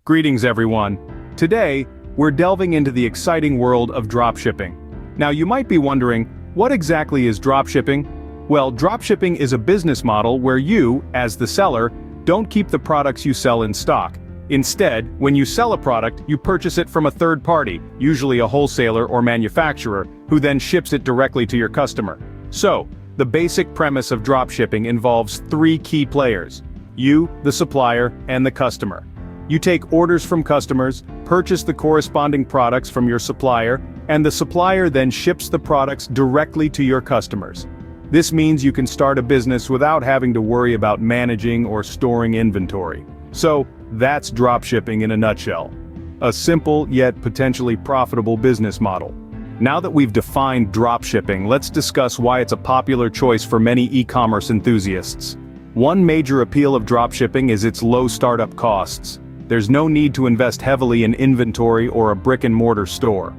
Greetings everyone. Today, we're delving into the exciting world of dropshipping. Now you might be wondering, what exactly is dropshipping? Well, dropshipping is a business model where you, as the seller, don't keep the products you sell in stock. Instead, when you sell a product, you purchase it from a third party, usually a wholesaler or manufacturer, who then ships it directly to your customer. So, the basic premise of dropshipping involves three key players: you, the supplier, and the customer. You take orders from customers, purchase the corresponding products from your supplier, and the supplier then ships the products directly to your customers. This means you can start a business without having to worry about managing or storing inventory. So, that's dropshipping in a nutshell. A simple yet potentially profitable business model. Now that we've defined dropshipping, let's discuss why it's a popular choice for many e-commerce enthusiasts. One major appeal of dropshipping is its low startup costs. There's no need to invest heavily in inventory or a brick-and-mortar store.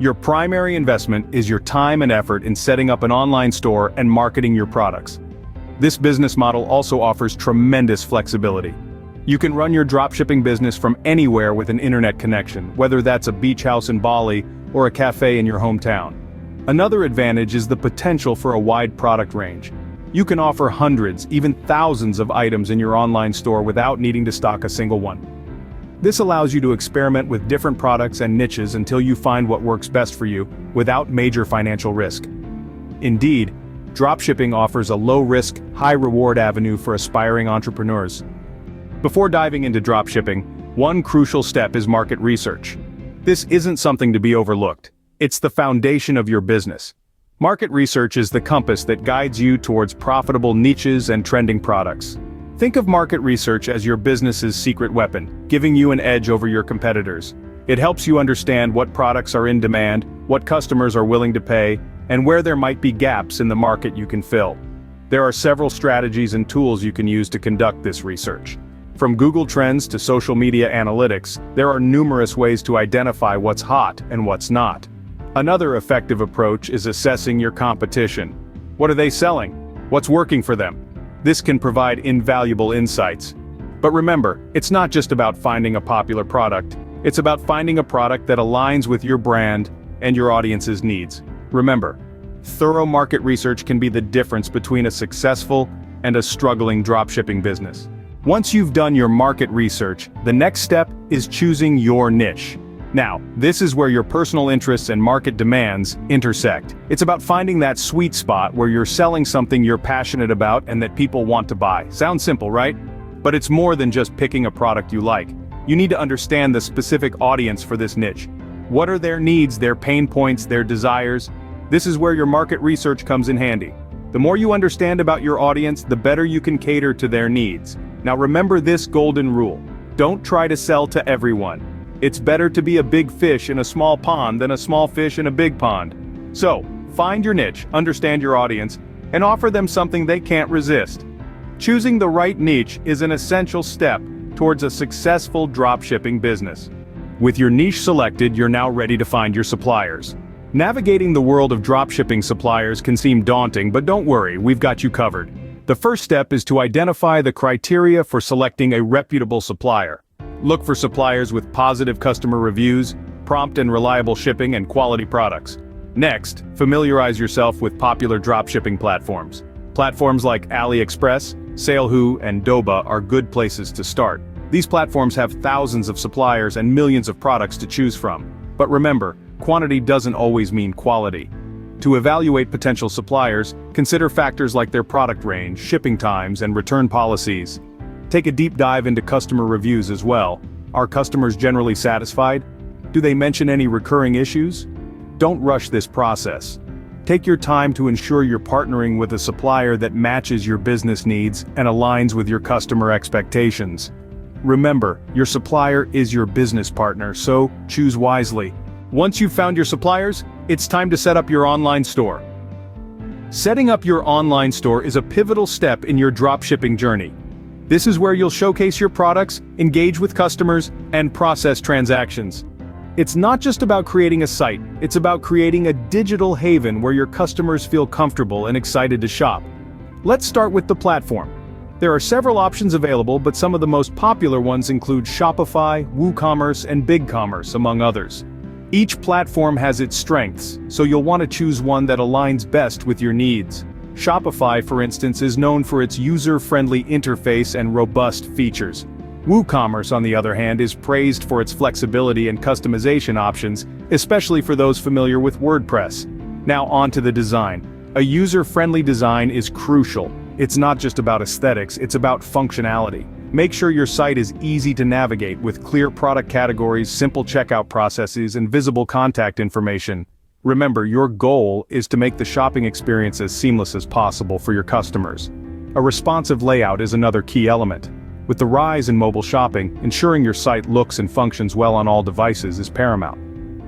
Your primary investment is your time and effort in setting up an online store and marketing your products. This business model also offers tremendous flexibility. You can run your dropshipping business from anywhere with an internet connection, whether that's a beach house in Bali or a cafe in your hometown. Another advantage is the potential for a wide product range. You can offer hundreds, even thousands of items in your online store without needing to stock a single one. This allows you to experiment with different products and niches until you find what works best for you, without major financial risk. Indeed, dropshipping offers a low-risk, high-reward avenue for aspiring entrepreneurs. Before diving into dropshipping, one crucial step is market research. This isn't something to be overlooked. It's the foundation of your business. Market research is the compass that guides you towards profitable niches and trending products. Think of market research as your business's secret weapon, giving you an edge over your competitors. It helps you understand what products are in demand, what customers are willing to pay, and where there might be gaps in the market you can fill. There are several strategies and tools you can use to conduct this research. From Google Trends to social media analytics, there are numerous ways to identify what's hot and what's not. Another effective approach is assessing your competition. What are they selling? What's working for them? This can provide invaluable insights. But remember, it's not just about finding a popular product. It's about finding a product that aligns with your brand and your audience's needs. Remember, thorough market research can be the difference between a successful and a struggling dropshipping business. Once you've done your market research, the next step is choosing your niche. Now, this is where your personal interests and market demands intersect. It's about finding that sweet spot where you're selling something you're passionate about and that people want to buy. Sounds simple, right? But it's more than just picking a product you like. You need to understand the specific audience for this niche. What are their needs, their pain points, their desires? This is where your market research comes in handy. The more you understand about your audience, the better you can cater to their needs. Now remember this golden rule: don't try to sell to everyone. It's better to be a big fish in a small pond than a small fish in a big pond. So, find your niche, understand your audience, and offer them something they can't resist. Choosing the right niche is an essential step towards a successful dropshipping business. With your niche selected, you're now ready to find your suppliers. Navigating the world of dropshipping suppliers can seem daunting, but don't worry, we've got you covered. The first step is to identify the criteria for selecting a reputable supplier. Look for suppliers with positive customer reviews, prompt and reliable shipping, and quality products. Next, familiarize yourself with popular dropshipping platforms. Platforms like AliExpress, Salehoo, and Doba are good places to start. These platforms have thousands of suppliers and millions of products to choose from. But remember, quantity doesn't always mean quality. To evaluate potential suppliers, consider factors like their product range, shipping times, and return policies. Take a deep dive into customer reviews as well. Are customers generally satisfied? Do they mention any recurring issues? Don't rush this process. Take your time to ensure you're partnering with a supplier that matches your business needs and aligns with your customer expectations. Remember, your supplier is your business partner, so choose wisely. Once you've found your suppliers, it's time to set up your online store. Setting up your online store is a pivotal step in your dropshipping journey. This is where you'll showcase your products, engage with customers, and process transactions. It's not just about creating a site, it's about creating a digital haven where your customers feel comfortable and excited to shop. Let's start with the platform. There are several options available, but some of the most popular ones include Shopify, WooCommerce, and BigCommerce, among others. Each platform has its strengths, so you'll want to choose one that aligns best with your needs. Shopify, for instance, is known for its user-friendly interface and robust features. WooCommerce, on the other hand, is praised for its flexibility and customization options, especially for those familiar with WordPress. Now on to the design. A user-friendly design is crucial. It's not just about aesthetics, it's about functionality. Make sure your site is easy to navigate with clear product categories, simple checkout processes, and visible contact information. Remember, your goal is to make the shopping experience as seamless as possible for your customers. A responsive layout is another key element. With the rise in mobile shopping, ensuring your site looks and functions well on all devices is paramount.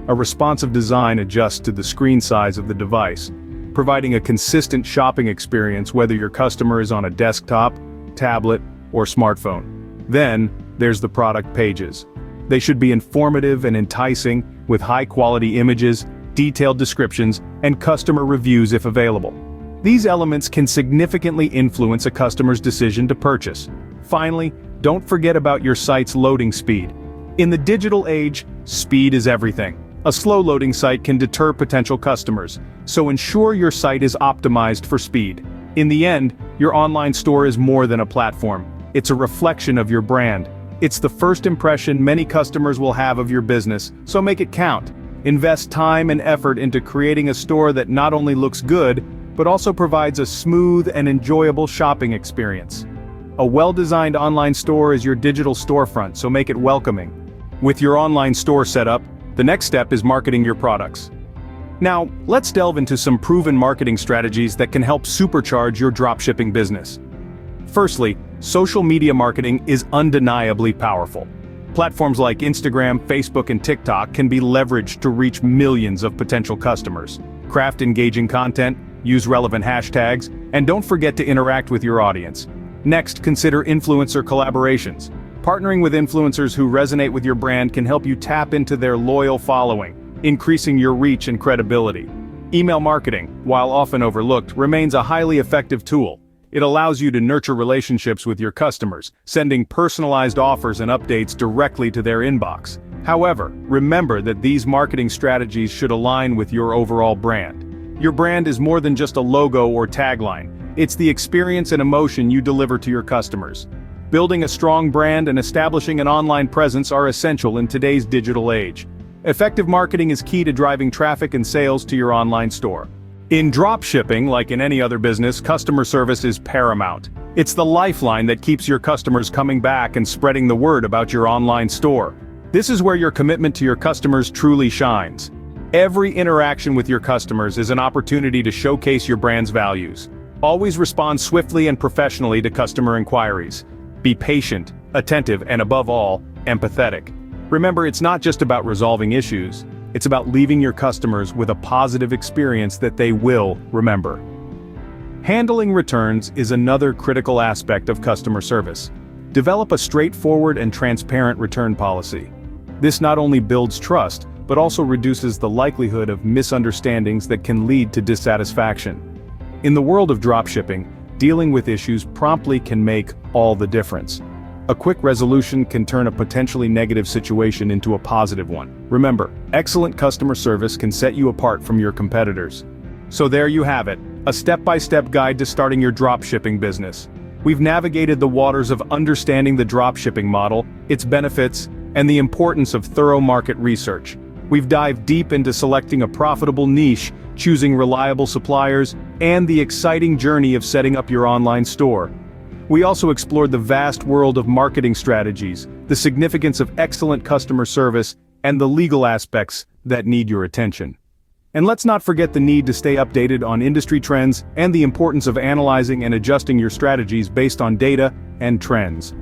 A responsive design adjusts to the screen size of the device, providing a consistent shopping experience whether your customer is on a desktop, tablet, or smartphone. Then, there's the product pages. They should be informative and enticing, with high-quality images, detailed descriptions, and customer reviews if available. These elements can significantly influence a customer's decision to purchase. Finally, don't forget about your site's loading speed. In the digital age, speed is everything. A slow loading site can deter potential customers, so ensure your site is optimized for speed. In the end, your online store is more than a platform. It's a reflection of your brand. It's the first impression many customers will have of your business, so make it count. Invest time and effort into creating a store that not only looks good, but also provides a smooth and enjoyable shopping experience. A well-designed online store is your digital storefront, so make it welcoming. With your online store set up, the next step is marketing your products. Now, let's delve into some proven marketing strategies that can help supercharge your dropshipping business. Firstly, social media marketing is undeniably powerful. Platforms like Instagram, Facebook, and TikTok can be leveraged to reach millions of potential customers. Craft engaging content, use relevant hashtags, and don't forget to interact with your audience. Next, consider influencer collaborations. Partnering with influencers who resonate with your brand can help you tap into their loyal following, increasing your reach and credibility. Email marketing, while often overlooked, remains a highly effective tool. It allows you to nurture relationships with your customers, sending personalized offers and updates directly to their inbox. However, remember that these marketing strategies should align with your overall brand. Your brand is more than just a logo or tagline. It's the experience and emotion you deliver to your customers. Building a strong brand and establishing an online presence are essential in today's digital age. Effective marketing is key to driving traffic and sales to your online store. In dropshipping, like in any other business, customer service is paramount. It's the lifeline that keeps your customers coming back and spreading the word about your online store. This is where your commitment to your customers truly shines. Every interaction with your customers is an opportunity to showcase your brand's values. Always respond swiftly and professionally to customer inquiries. Be patient, attentive, and above all, empathetic. Remember, it's not just about resolving issues, it's about leaving your customers with a positive experience that they will remember. Handling returns is another critical aspect of customer service. Develop a straightforward and transparent return policy. This not only builds trust, but also reduces the likelihood of misunderstandings that can lead to dissatisfaction. In the world of dropshipping, dealing with issues promptly can make all the difference. A quick resolution can turn a potentially negative situation into a positive one. Remember, excellent customer service can set you apart from your competitors. So there you have it, a step-by-step guide to starting your dropshipping business. We've navigated the waters of understanding the dropshipping model, its benefits, and the importance of thorough market research. We've dived deep into selecting a profitable niche, choosing reliable suppliers, and the exciting journey of setting up your online store. We also explored the vast world of marketing strategies, the significance of excellent customer service, and the legal aspects that need your attention. And let's not forget the need to stay updated on industry trends and the importance of analyzing and adjusting your strategies based on data and trends.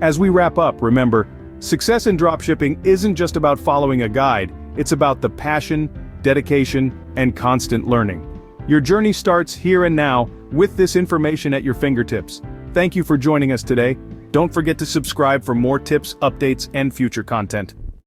As we wrap up, remember, success in dropshipping isn't just about following a guide, it's about the passion, dedication, and constant learning. Your journey starts here and now, with this information at your fingertips. Thank you for joining us today. Don't forget to subscribe for more tips, updates, and future content.